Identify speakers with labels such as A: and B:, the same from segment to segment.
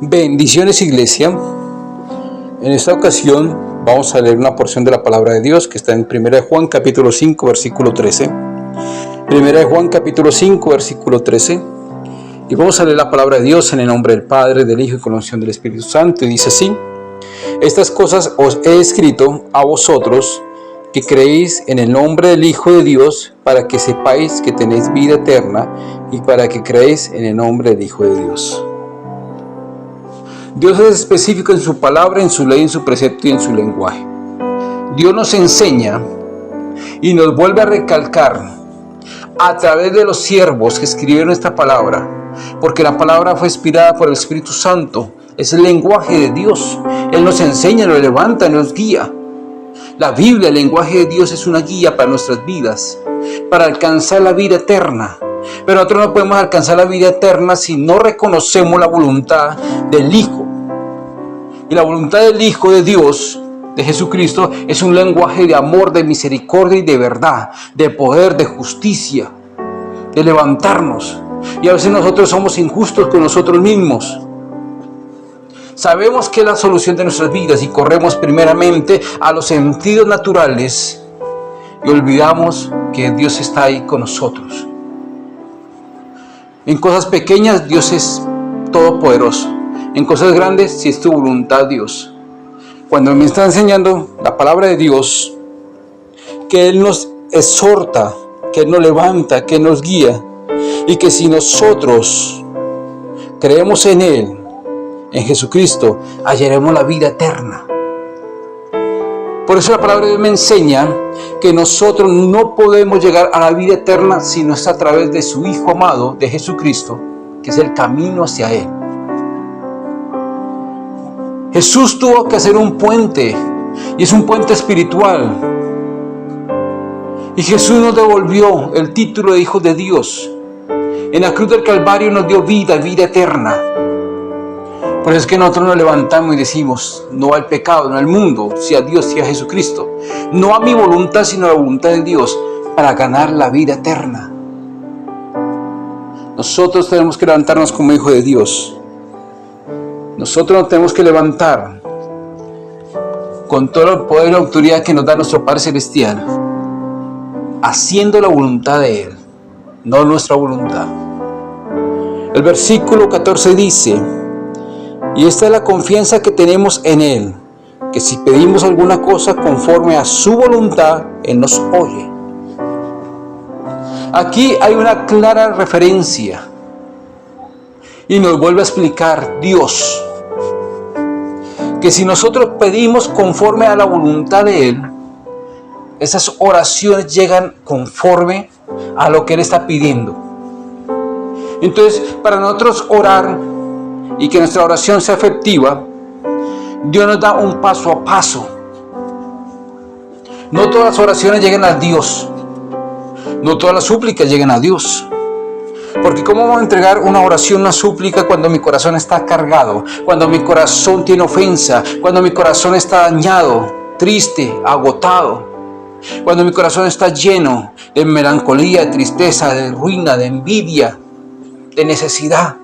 A: Bendiciones, iglesia. En esta ocasión vamos a leer una porción de la palabra de Dios que está en 1 de Juan capítulo 5 versículo 13. 1 de Juan capítulo 5 versículo 13. Y vamos a leer la palabra de Dios en el nombre del Padre, del Hijo y con la unción del Espíritu Santo. Y dice así: estas cosas os he escrito a vosotros que creéis en el nombre del Hijo de Dios, para que sepáis que tenéis vida eterna, y para que creéis en el nombre del Hijo de Dios. Dios es específico en su palabra, en su ley, en su precepto y en su lenguaje. Dios nos enseña y nos vuelve a recalcar a través de los siervos que escribieron esta palabra, porque la palabra fue inspirada por el Espíritu Santo, es el lenguaje de Dios. Él nos enseña, nos levanta, nos guía. La Biblia, el lenguaje de Dios, es una guía para nuestras vidas, para alcanzar la vida eterna. Pero nosotros no podemos alcanzar la vida eterna si no reconocemos la voluntad del Hijo. Y la voluntad del Hijo de Dios, de Jesucristo, es un lenguaje de amor, de misericordia y de verdad, de poder, de justicia, de levantarnos. Y a veces nosotros somos injustos con nosotros mismos. Sabemos que es la solución de nuestras vidas y corremos primeramente a los sentidos naturales y olvidamos que Dios está ahí con nosotros. En cosas pequeñas Dios es todopoderoso. En cosas grandes, si es tu voluntad, Dios. Cuando me está enseñando la palabra de Dios, que Él nos exhorta, que Él nos levanta, que nos guía, y que si nosotros creemos en Él, en Jesucristo, hallaremos la vida eterna. Por eso la palabra de Dios me enseña que nosotros no podemos llegar a la vida eterna si no es a través de su Hijo amado, de Jesucristo, que es el camino hacia Él. Jesús tuvo que hacer un puente, y es un puente espiritual. Y Jesús nos devolvió el título de Hijo de Dios. En la cruz del Calvario nos dio vida, vida eterna. Por eso es que nosotros nos levantamos y decimos, no al pecado, no al mundo, sí a Dios, sí a Jesucristo. No a mi voluntad, sino a la voluntad de Dios, para ganar la vida eterna. Nosotros tenemos que levantarnos como hijos de Dios. Nosotros nos tenemos que levantar con todo el poder y la autoridad que nos da nuestro Padre Celestial, haciendo la voluntad de Él, no nuestra voluntad. El versículo 14 dice: y esta es la confianza que tenemos en Él, que si pedimos alguna cosa conforme a su voluntad, Él nos oye. Aquí hay una clara referencia y nos vuelve a explicar Dios que si nosotros pedimos conforme a la voluntad de Él, esas oraciones llegan conforme a lo que Él está pidiendo. Entonces, para nosotros orar y que nuestra oración sea efectiva, Dios nos da un paso a paso. No todas las oraciones llegan a Dios. No todas las súplicas llegan a Dios. Porque ¿cómo vamos a entregar una oración, una súplica, cuando mi corazón está cargado? Cuando mi corazón tiene ofensa. Cuando mi corazón está dañado, triste, agotado. Cuando mi corazón está lleno de melancolía, de tristeza, de ruina, de envidia, de necesidad.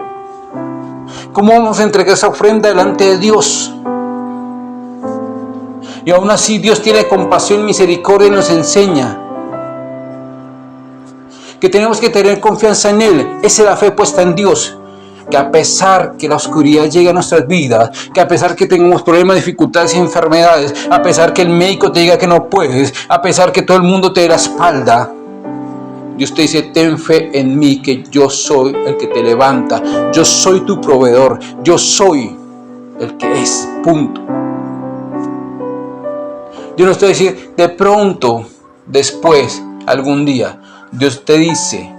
A: ¿Cómo vamos a entregar esa ofrenda delante de Dios? Y aún así Dios tiene compasión y misericordia y nos enseña que tenemos que tener confianza en Él. Esa es la fe puesta en Dios. Que a pesar que la oscuridad llegue a nuestras vidas, que a pesar que tengamos problemas, dificultades y enfermedades, a pesar que el médico te diga que no puedes, a pesar que todo el mundo te dé la espalda, Dios te dice: ten fe en mí, que yo soy el que te levanta, yo soy tu proveedor, yo soy el que es, punto. Dios no te dice de pronto, después, algún día. Dios te dice: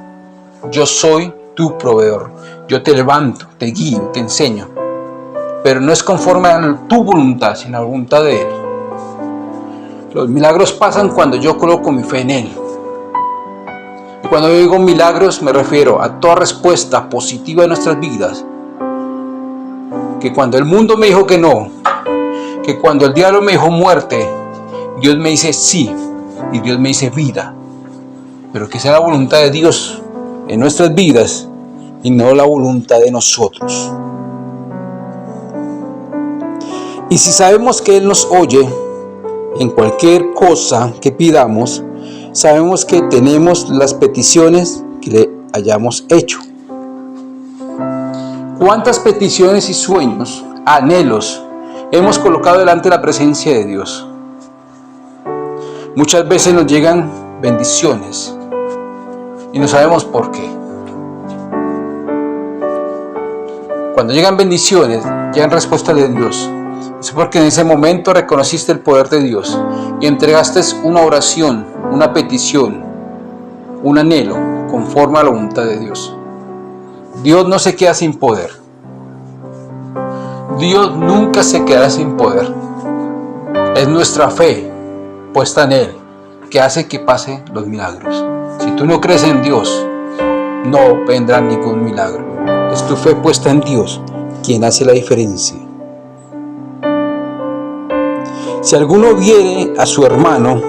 A: yo soy tu proveedor, yo te levanto, te guío, te enseño. Pero no es conforme a tu voluntad, sino a la voluntad de Él. Los milagros pasan cuando yo coloco mi fe en Él. Y cuando yo digo milagros, me refiero a toda respuesta positiva de nuestras vidas. Que cuando el mundo me dijo que no, que cuando el diablo me dijo muerte, Dios me dice sí, y Dios me dice vida. Pero que sea la voluntad de Dios en nuestras vidas y no la voluntad de nosotros. Y si sabemos que Él nos oye en cualquier cosa que pidamos, sabemos que tenemos las peticiones que le hayamos hecho. ¿Cuántas peticiones y sueños, anhelos hemos colocado delante de la presencia de Dios? Muchas veces nos llegan bendiciones y no sabemos por qué. Cuando llegan bendiciones, llegan respuestas de Dios. Es porque en ese momento reconociste el poder de Dios y entregaste una oración, una petición, un anhelo conforme a la voluntad de Dios. Dios no se queda sin poder. Dios nunca se quedará sin poder. Es nuestra fe puesta en Él que hace que pasen los milagros. Si tú no crees en Dios, no vendrá ningún milagro. Es tu fe puesta en Dios quien hace la diferencia. Si alguno viere a su hermano,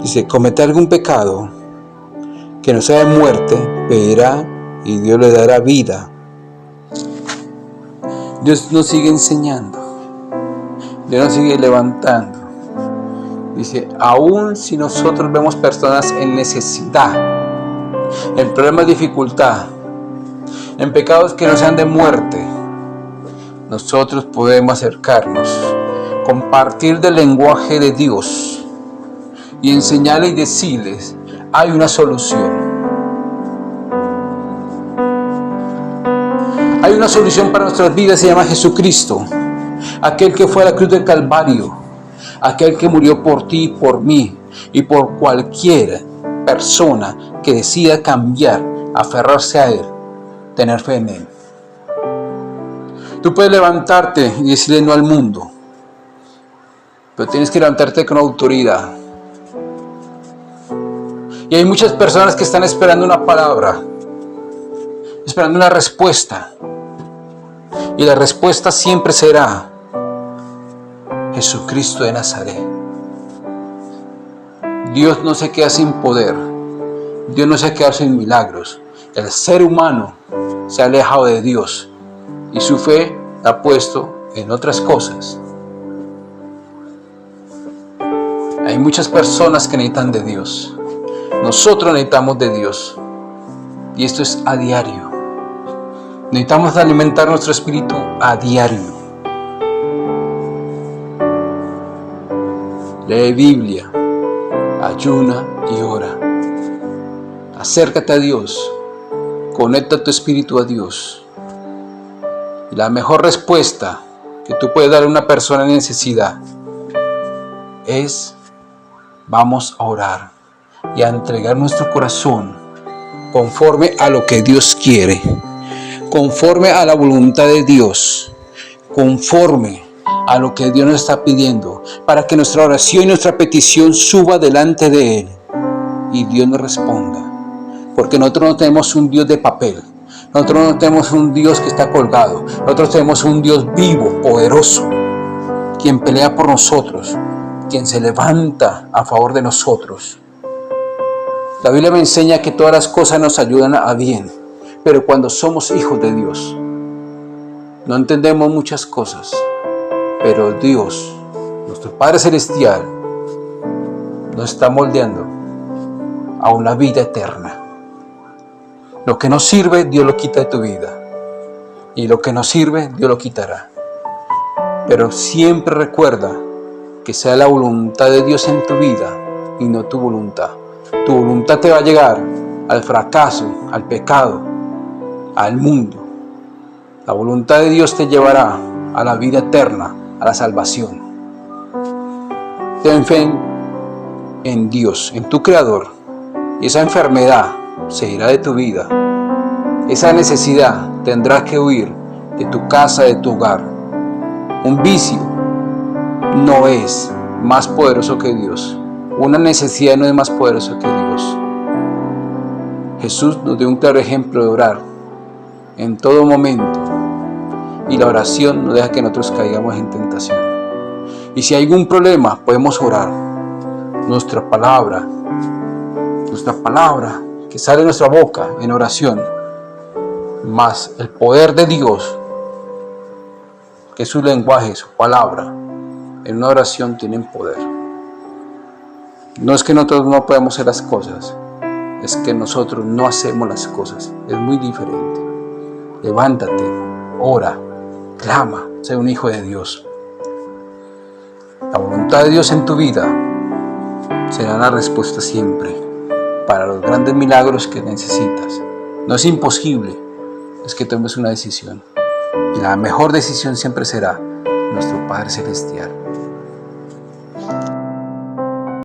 A: dice, comete algún pecado que no sea de muerte, pedirá y Dios le dará vida. Dios nos sigue enseñando, Dios nos sigue levantando. Dice, aún si nosotros vemos personas en necesidad, en problemas de dificultad, en pecados que no sean de muerte, nosotros podemos acercarnos, compartir del lenguaje de Dios y enseñarles y decirles, hay una solución. Hay una solución para nuestras vidas, se llama Jesucristo, aquel que fue a la cruz del Calvario, aquel que murió por ti y por mí y por cualquier persona que decida cambiar, aferrarse a Él, tener fe en Él. Tú puedes levantarte y decirle no al mundo, pero tienes que levantarte con autoridad. Y hay muchas personas que están esperando una palabra, esperando una respuesta. Y la respuesta siempre será Jesucristo de Nazaret. Dios no se queda sin poder. Dios no se queda sin milagros. El ser humano se ha alejado de Dios y su fe la ha puesto en otras cosas. Hay muchas personas que necesitan de Dios. Nosotros necesitamos de Dios. Y esto es a diario. Necesitamos alimentar nuestro espíritu a diario. Lee Biblia, ayuna y ora. Acércate a Dios, conecta tu espíritu a Dios. Y la mejor respuesta que tú puedes dar a una persona en necesidad es: vamos a orar y a entregar nuestro corazón conforme a lo que Dios quiere, conforme a la voluntad de Dios, conforme a lo que Dios nos está pidiendo, para que nuestra oración y nuestra petición suba delante de Él y Dios nos responda. Porque nosotros no tenemos un Dios de papel, nosotros no tenemos un Dios que está colgado, nosotros tenemos un Dios vivo, poderoso, quien pelea por nosotros, quien se levanta a favor de nosotros. La Biblia me enseña que todas las cosas nos ayudan a bien, pero cuando somos hijos de Dios, no entendemos muchas cosas, pero Dios, nuestro Padre Celestial, nos está moldeando a una vida eterna. Lo que no sirve, Dios lo quita de tu vida, y lo que no sirve, Dios lo quitará. Pero siempre recuerda que sea la voluntad de Dios en tu vida y no tu voluntad. Tu voluntad te va a llegar al fracaso, al pecado, al mundo. La voluntad de Dios te llevará a la vida eterna, a la salvación. Ten fe en Dios, en tu Creador, y esa enfermedad se irá de tu vida. Esa necesidad tendrá que huir de tu casa, de tu hogar. Un vicio no es más poderoso que Dios. Una necesidad no es más poderosa que Dios. Jesús nos dio un claro ejemplo de orar en todo momento. Y la oración no deja que nosotros caigamos en tentación. Y si hay algún problema, podemos orar. Nuestra palabra que sale de nuestra boca en oración, más el poder de Dios que su lenguaje, su palabra, en una oración tienen poder. No es que nosotros no podemos hacer las cosas, es que nosotros no hacemos las cosas. Es muy diferente. Levántate, ora, clama, sé un hijo de Dios. La voluntad de Dios en tu vida será la respuesta siempre para los grandes milagros que necesitas. No es imposible, es que tomes una decisión. Y la mejor decisión siempre será nuestro Padre Celestial.